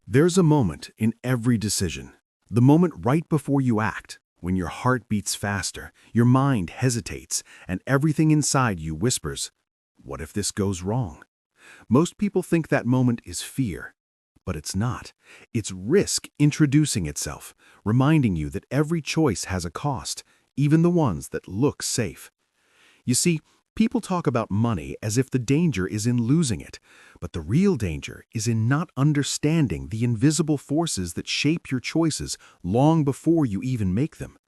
There's a moment in every decision, the moment right before you act, when your heart beats faster, your mind hesitates, and everything inside you whispers, "What if this goes wrong?" Most people think that moment is fear, but it's not. It's risk introducing itself, reminding you that every choice has a cost, even the ones that look safe. You see, people talk about money as if the danger is in losing it, but the real danger is in not understanding the invisible forces that shape your choices long before you even make them.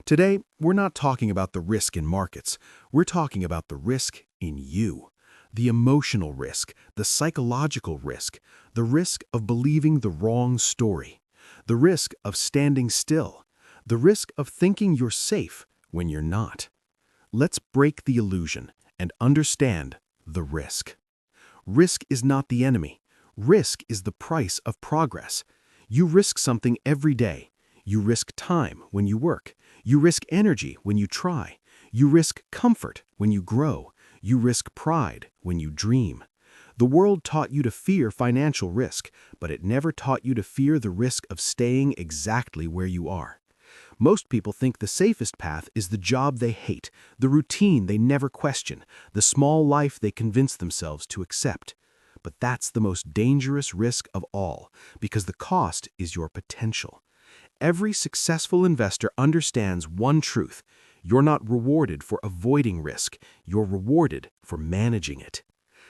Today, we're not talking about the risk in markets. We're talking about the risk in you. The emotional risk, the psychological risk, the risk of believing the wrong story, the risk of standing still, the risk of thinking you're safe when you're not. Let's break the illusion and understand the risk. Risk is not the enemy. Risk is the price of progress. You risk something every day. You risk time when you work. You risk energy when you try. You risk comfort when you grow. You risk pride when you dream. The world taught you to fear financial risk, but it never taught you to fear the risk of staying exactly where you are. Most people think the safest path is the job they hate, the routine they never question, the small life they convince themselves to accept. But that's the most dangerous risk of all, because the cost is your potential. Every successful investor understands one truth: you're not rewarded for avoiding risk, you're rewarded for managing it.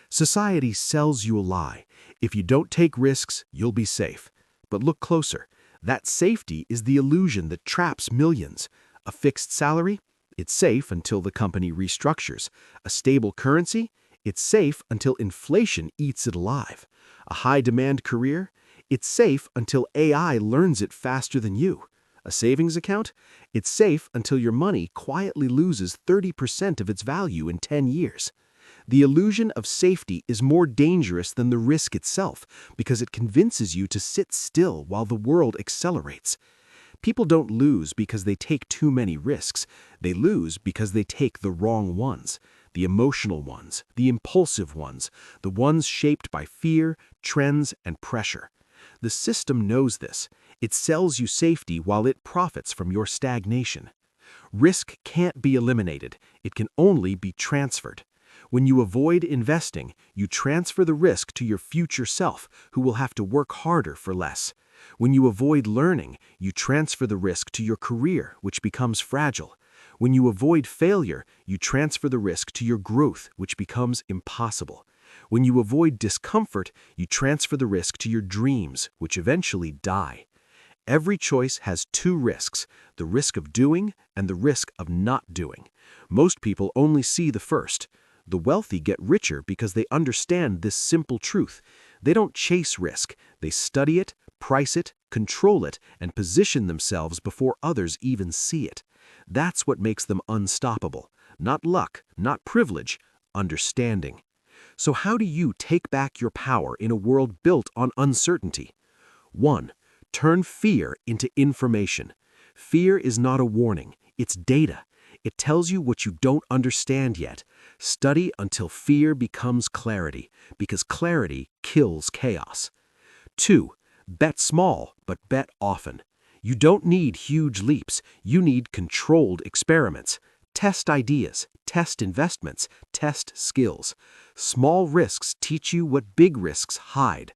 Society sells you a lie. If you don't take risks, you'll be safe. But look closer. That safety is the illusion that traps millions. A fixed salary? It's safe until the company restructures. A stable currency? It's safe until inflation eats it alive. A high-demand career? It's safe until AI learns it faster than you. A savings account? It's safe until your money quietly loses 30% of its value in 10 years. The illusion of safety is more dangerous than the risk itself because it convinces you to sit still while the world accelerates. People don't lose because they take too many risks. They lose because they take the wrong ones, the emotional ones, the impulsive ones, the ones shaped by fear, trends, and pressure. The system knows this. It sells you safety while it profits from your stagnation. Risk can't be eliminated. It can only be transferred. When you avoid investing, you transfer the risk to your future self, who will have to work harder for less. When you avoid learning, you transfer the risk to your career, which becomes fragile. When you avoid failure, you transfer the risk to your growth, which becomes impossible. When you avoid discomfort, you transfer the risk to your dreams, which eventually die. Every choice has two risks: the risk of doing and the risk of not doing. Most people only see the first. The wealthy get richer because they understand this simple truth. They don't chase risk. They study it, price it, control it, and position themselves before others even see it. That's what makes them unstoppable. Not luck, not privilege, understanding. So how do you take back your power in a world built on uncertainty? 1. Turn fear into information. Fear is not a warning, it's data. It tells you what you don't understand yet. Study until fear becomes clarity, because clarity kills chaos. 2. Bet small, but bet often. You don't need huge leaps. You need controlled experiments. Test ideas, test investments, test skills. Small risks teach you what big risks hide.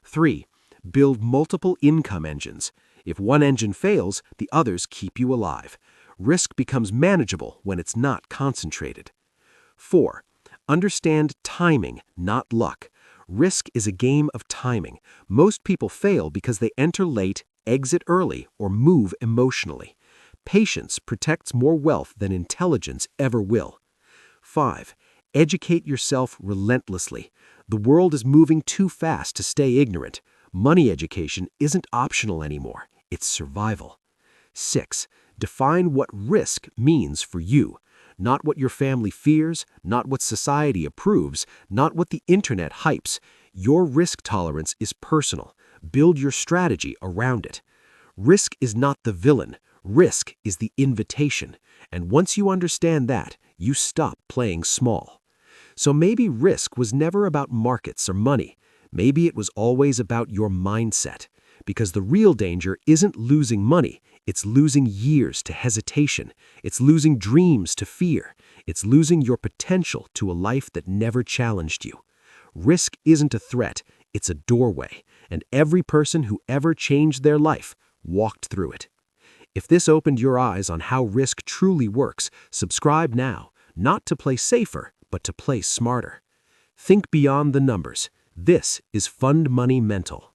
3. Build multiple income engines. If one engine fails, the others keep you alive. Risk becomes manageable when it's not concentrated. 4. Understand timing, not luck. Risk is a game of timing. Most people fail because they enter late, exit early, or move emotionally. Patience protects more wealth than intelligence ever will. 5. Educate yourself relentlessly. The world is moving too fast to stay ignorant. Money education isn't optional anymore. It's survival. 6. Define what risk means for you. Not what your family fears, not what society approves, not what the internet hypes. Your risk tolerance is personal. Build your strategy around it. Risk is not the villain. Risk is the invitation. And once you understand that, you stop playing small. So maybe risk was never about markets or money. Maybe it was always about your mindset, because the real danger isn't losing money, it's losing years to hesitation, it's losing dreams to fear, it's losing your potential to a life that never challenged you. Risk isn't a threat, it's a doorway, and every person who ever changed their life walked through it. If this opened your eyes on how risk truly works, subscribe now, not to play safer, but to play smarter. Think beyond the numbers. This is Fund Money Mental.